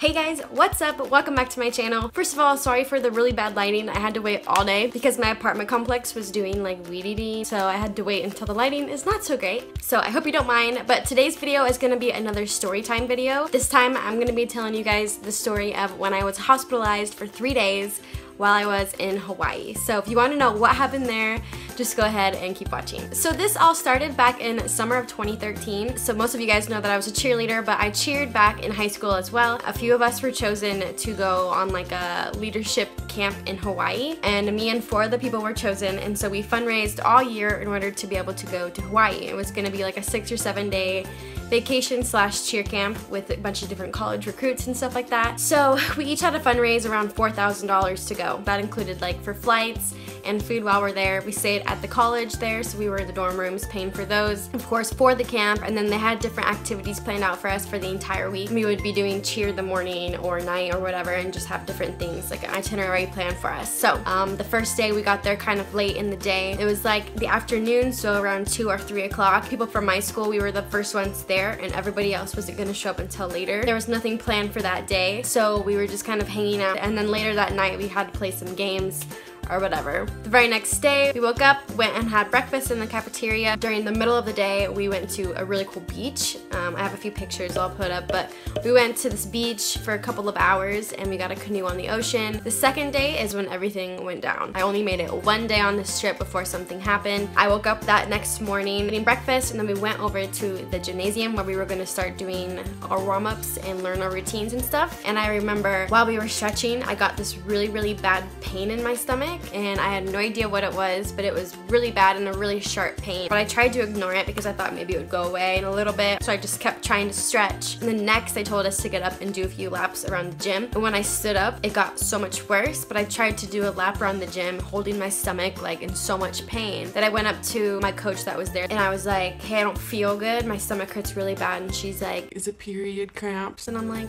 Hey guys, what's up? Welcome back to my channel. First of all, sorry for the really bad lighting. I had to wait all day because my apartment complex was doing like weedy, so I had to wait until the lighting is not so great. So I hope you don't mind, but today's video is gonna be another story time video. This time I'm gonna be telling you guys the story of when I was hospitalized for 3 days while I was in Hawaii. So if you want to know what happened there, just go ahead and keep watching. So this all started back in summer of 2013. So most of you guys know that I was a cheerleader, but I cheered back in high school as well. A few of us were chosen to go on like a leadership camp in Hawaii, and me and 4 other people were chosen, and so we fundraised all year in order to be able to go to Hawaii. It was gonna be like a 6 or 7 day vacation slash cheer camp with a bunch of different college recruits and stuff like that. So we each had to fundraise around $4,000 to go. That included like for flights and food while we're there. We stayed at the college there, so we were in the dorm rooms paying for those, of course, for the camp, and then they had different activities planned out for us for the entire week. We would be doing cheer the morning or night or whatever, and just have different things, like an itinerary planned for us. So the first day we got there kind of late in the day. It was like the afternoon, so around 2 or 3 o'clock. People from my school, we were the first ones there, and everybody else wasn't gonna show up until later. There was nothing planned for that day, so we were just kind of hanging out, and then later that night we had to play some games or whatever. The very next day, we woke up, went and had breakfast in the cafeteria. During the middle of the day, we went to a really cool beach. I have a few pictures I'll put up, but we went to this beach for a couple of hours and we got a canoe on the ocean. The second day is when everything went down. I only made it 1 day on this trip before something happened. I woke up that next morning, eating breakfast, and then we went over to the gymnasium where we were gonna start doing our warm-ups and learn our routines and stuff. And I remember while we were stretching, I got this really bad pain in my stomach, and I had no idea what it was, but it was really bad and a really sharp pain. But I tried to ignore it because I thought maybe it would go away in a little bit, so I just kept trying to stretch. And then next they told us to get up and do a few laps around the gym, and when I stood up it got so much worse. But I tried to do a lap around the gym holding my stomach like in so much pain that I went up to my coach that was there and I was like, hey, I don't feel good, my stomach hurts really bad. And she's like, is it period cramps? And I'm like,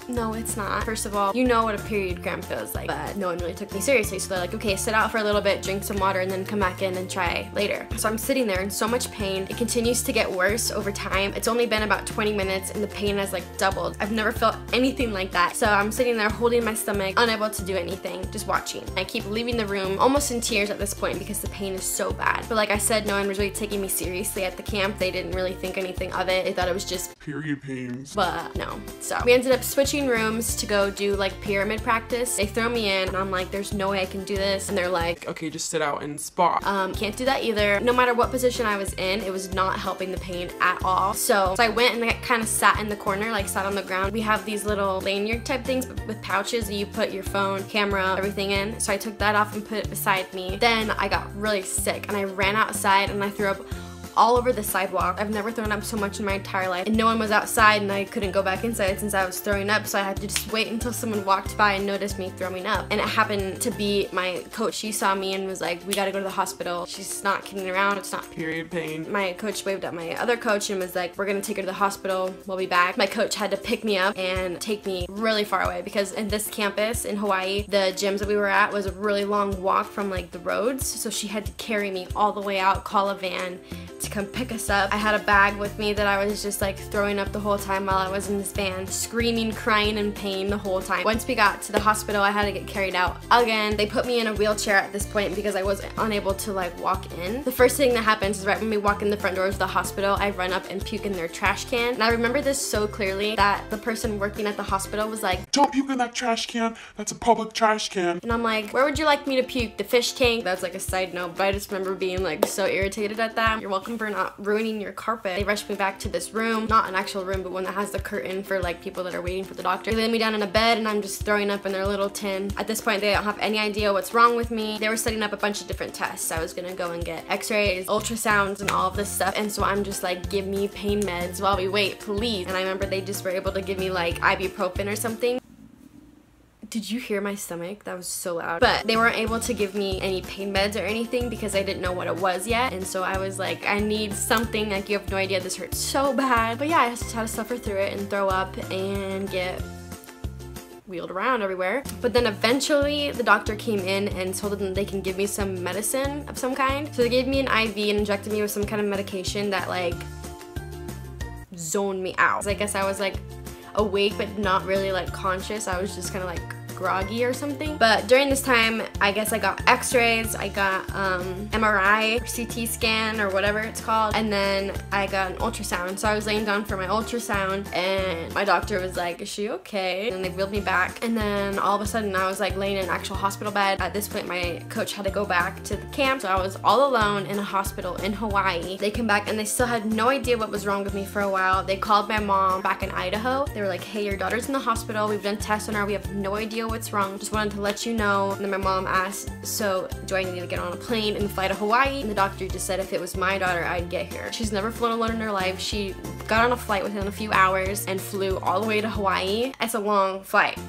no, it's not. First of all, you know what a period cramp feels like, but no one really took me seriously. So they're like, okay, sit out for a little bit, drink some water, and then come back in and try later. So I'm sitting there in so much pain. It continues to get worse over time. It's only been about 20 minutes and the pain has like doubled. I've never felt anything like that. So I'm sitting there holding my stomach, unable to do anything, just watching. I keep leaving the room, almost in tears at this point because the pain is so bad. But like I said, no one was really taking me seriously at the camp. They didn't really think anything of it. They thought it was just period pains. But no. So we ended up switching rooms to go do like pyramid practice. They throw me in and I'm like, there's no way I can do this, and they're like, okay, just sit out and spot. Can't do that either. No matter what position I was in, it was not helping the pain at all. So I went and I kind of sat in the corner, like sat on the ground. We have these little lanyard type things with pouches that you put your phone, camera, everything in. So I took that off and put it beside me. Then I got really sick and I ran outside and I threw up all over the sidewalk. I've never thrown up so much in my entire life, and no one was outside and I couldn't go back inside since I was throwing up, so I had to just wait until someone walked by and noticed me throwing up. And it happened to be my coach. She saw me and was like, we gotta go to the hospital. She's not kidding around, it's not period pain. My coach waved at my other coach and was like, we're gonna take her to the hospital, we'll be back. My coach had to pick me up and take me really far away because in this campus in Hawaii, the gyms that we were at was a really long walk from like the roads, so she had to carry me all the way out, call a van to come pick us up. I had a bag with me that I was just like throwing up the whole time while I was in this van, screaming, crying in pain the whole time. Once we got to the hospital, I had to get carried out again. They put me in a wheelchair at this point because I was unable to like walk in. The first thing that happens is right when we walk in the front doors of the hospital, I run up and puke in their trash can. And I remember this so clearly that the person working at the hospital was like, don't puke in that trash can, that's a public trash can. And I'm like, where would you like me to puke? The fish tank? That's like a side note, but I just remember being like so irritated at that. You're welcome for not ruining your carpet. They rushed me back to this room, not an actual room, but one that has the curtain for like people that are waiting for the doctor. They laid me down in a bed and I'm just throwing up in their little tin. At this point, they don't have any idea what's wrong with me. They were setting up a bunch of different tests. I was gonna go and get x-rays, ultrasounds, and all of this stuff. And so I'm just like, give me pain meds while we wait, please. And I remember they just were able to give me like ibuprofen or something. Did you hear my stomach? That was so loud. But they weren't able to give me any pain meds or anything because I didn't know what it was yet. And so I was like, I need something. Like, you have no idea, this hurts so bad. But yeah, I just had to suffer through it and throw up and get wheeled around everywhere. But then eventually the doctor came in and told them they can give me some medicine of some kind. So they gave me an IV and injected me with some kind of medication that like zoned me out. So I guess I was like, awake but not really like conscious. I was just kind of like groggy or something. But during this time, I guess I got x-rays, I got MRI, CT scan or whatever it's called, and then I got an ultrasound. So I was laying down for my ultrasound and my doctor was like, is she okay? And they wheeled me back, and then all of a sudden I was like laying in an actual hospital bed. At this point my coach had to go back to the camp, so I was all alone in a hospital in Hawaii. They came back and they still had no idea what was wrong with me for a while. They called my mom back in Idaho. They were like, hey, your daughter's in the hospital, we've done tests on her, we have no idea what's wrong, just wanted to let you know. And then my mom asked, so do I need to get on a plane and fly to Hawaii? And the doctor just said if it was my daughter, I'd get here. She's never flown alone in her life. She got on a flight within a few hours and flew all the way to Hawaii. It's a long flight.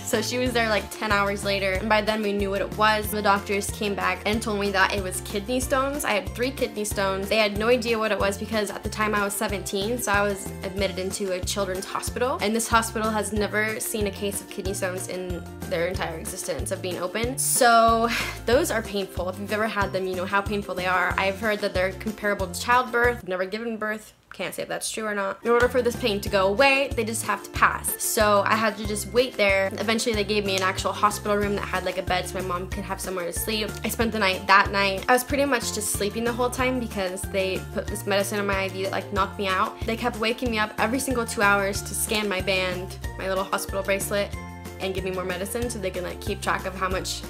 So she was there like 10 hours later, and by then we knew what it was. The doctors came back and told me that it was kidney stones. I had 3 kidney stones. They had no idea what it was because at the time I was 17, so I was admitted into a children's hospital, and this hospital has never seen a case of kidney stones in their entire existence of being open. So those are painful. If you've ever had them, you know how painful they are. I've heard that they're comparable to childbirth. I've never given birth. Can't say if that's true or not. In order for this pain to go away, they just have to pass. So I had to just wait there. Eventually they gave me an actual hospital room that had like a bed so my mom could have somewhere to sleep. I spent the night that night. I was pretty much just sleeping the whole time because they put this medicine in my IV that like knocked me out. They kept waking me up every single 2 hours to scan my band, my little hospital bracelet, and give me more medicine so they can like keep track of how much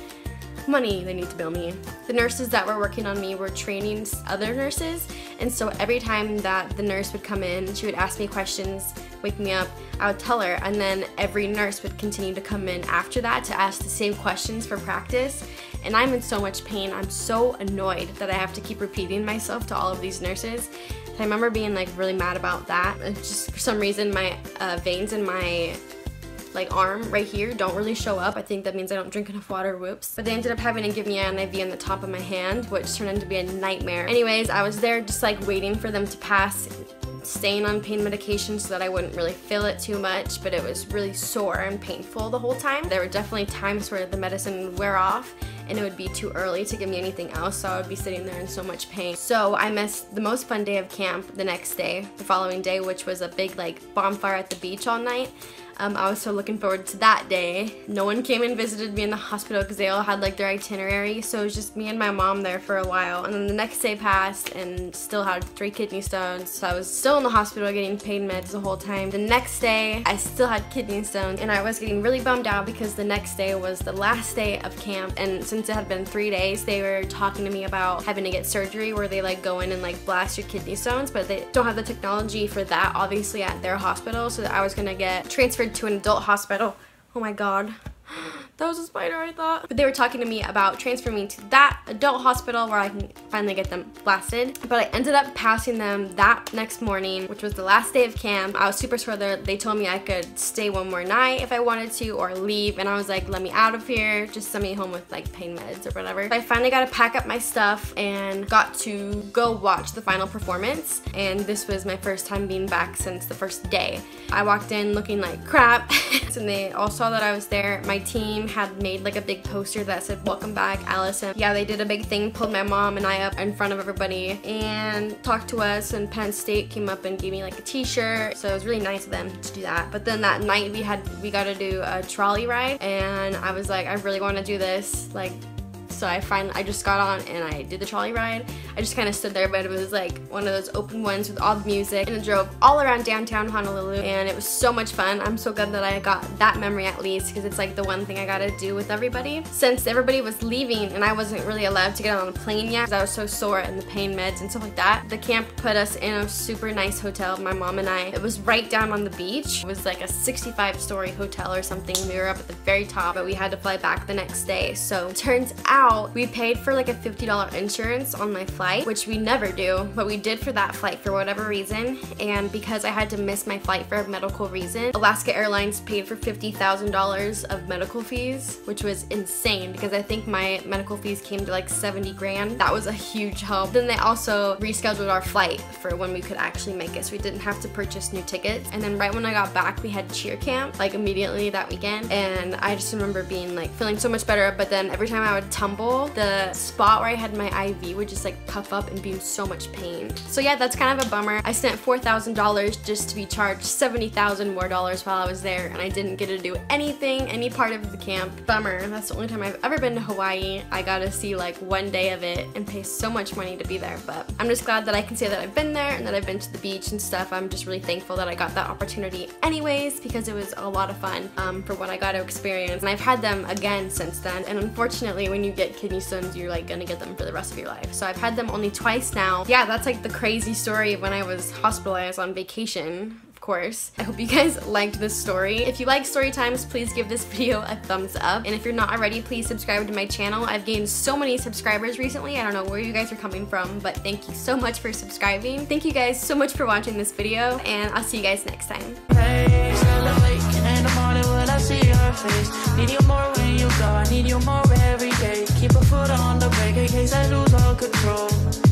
money they need to bill me. The nurses that were working on me were training other nurses, and so every time that the nurse would come in, she would ask me questions, wake me up, I would tell her, and then every nurse would continue to come in after that to ask the same questions for practice. And I'm in so much pain. I'm so annoyed that I have to keep repeating myself to all of these nurses. I remember being like really mad about that. And just for some reason my veins in my like arm right here don't really show up. I think that means I don't drink enough water, whoops. But they ended up having to give me an IV on the top of my hand, which turned into be a nightmare. Anyways, I was there just like waiting for them to pass, staying on pain medication so that I wouldn't really feel it too much, but it was really sore and painful the whole time. There were definitely times where the medicine would wear off and it would be too early to give me anything else, so I would be sitting there in so much pain. So I missed the most fun day of camp the next day, the following day, which was a big like bonfire at the beach all night. I was so looking forward to that day. No one came and visited me in the hospital because they all had like their itinerary, so it was just me and my mom there for a while. And then the next day passed and still had 3 kidney stones, so I was still in the hospital getting pain meds the whole time. The next day I still had kidney stones, and I was getting really bummed out because the next day was the last day of camp, and since it had been 3 days, they were talking to me about having to get surgery where they like go in and like blast your kidney stones, but they don't have the technology for that obviously at their hospital, so I was gonna get transferred to an adult hospital. Oh my god. That was a spider, I thought. But they were talking to me about transferring me to that adult hospital where I can finally get them blasted. But I ended up passing them that next morning, which was the last day of camp. I was super sure that they told me I could stay one more night if I wanted to or leave. And I was like, let me out of here. Just send me home with like pain meds or whatever. So I finally got to pack up my stuff and got to go watch the final performance. And this was my first time being back since the first day. I walked in looking like crap. And they all saw that I was there. My team had made like a big poster that said welcome back Allison. Yeah, they did a big thing, pulled my mom and I up in front of everybody and talked to us, and Penn State came up and gave me like a t-shirt, so it was really nice of them to do that. But then that night we got to do a trolley ride, and I was like, I really want to do this, like. So I just got on and I did the trolley ride. I just kind of stood there, but it was like one of those open ones with all the music, and it drove all around downtown Honolulu, and it was so much fun. I'm so glad that I got that memory at least, because it's like the one thing I got to do with everybody. Since everybody was leaving and I wasn't really allowed to get on a plane yet because I was so sore and the pain meds and stuff like that, the camp put us in a super nice hotel, my mom and I. It was right down on the beach. It was like a 65-story hotel or something. We were up at the very top, but we had to fly back the next day. So it turns out we paid for like a $50 insurance on my flight, which we never do, but we did for that flight for whatever reason. And because I had to miss my flight for a medical reason, Alaska Airlines paid for $50,000 of medical fees, which was insane because I think my medical fees came to like 70 grand. That was a huge help. Then they also rescheduled our flight for when we could actually make it, so we didn't have to purchase new tickets. And then right when I got back, we had cheer camp like immediately that weekend, and I just remember being like feeling so much better. But then every time I would tell tumble, the spot where I had my IV would just like puff up and be in so much pain. So yeah, that's kind of a bummer. I spent $4,000 just to be charged $70,000 more while I was there, and I didn't get to do anything, any part of the camp. Bummer. That's the only time I've ever been to Hawaii. I got to see like one day of it and pay so much money to be there, but I'm just glad that I can say that I've been there and that I've been to the beach and stuff. I'm just really thankful that I got that opportunity anyways, because it was a lot of fun for what I got to experience. And I've had them again since then, and unfortunately when you get kidney stones, you're like gonna get them for the rest of your life. So I've had them only twice now. Yeah, that's like the crazy story of when I was hospitalized on vacation. Course. I hope you guys liked this story. If you like story times, please give this video a thumbs up. And if you're not already, please subscribe to my channel. I've gained so many subscribers recently. I don't know where you guys are coming from, but thank you so much for subscribing. Thank you guys so much for watching this video, and I'll see you guys next time. Hey, in the morning when I see your face. Need you more when you go, I need you more every day. Keep a foot on the brake in case I lose all control.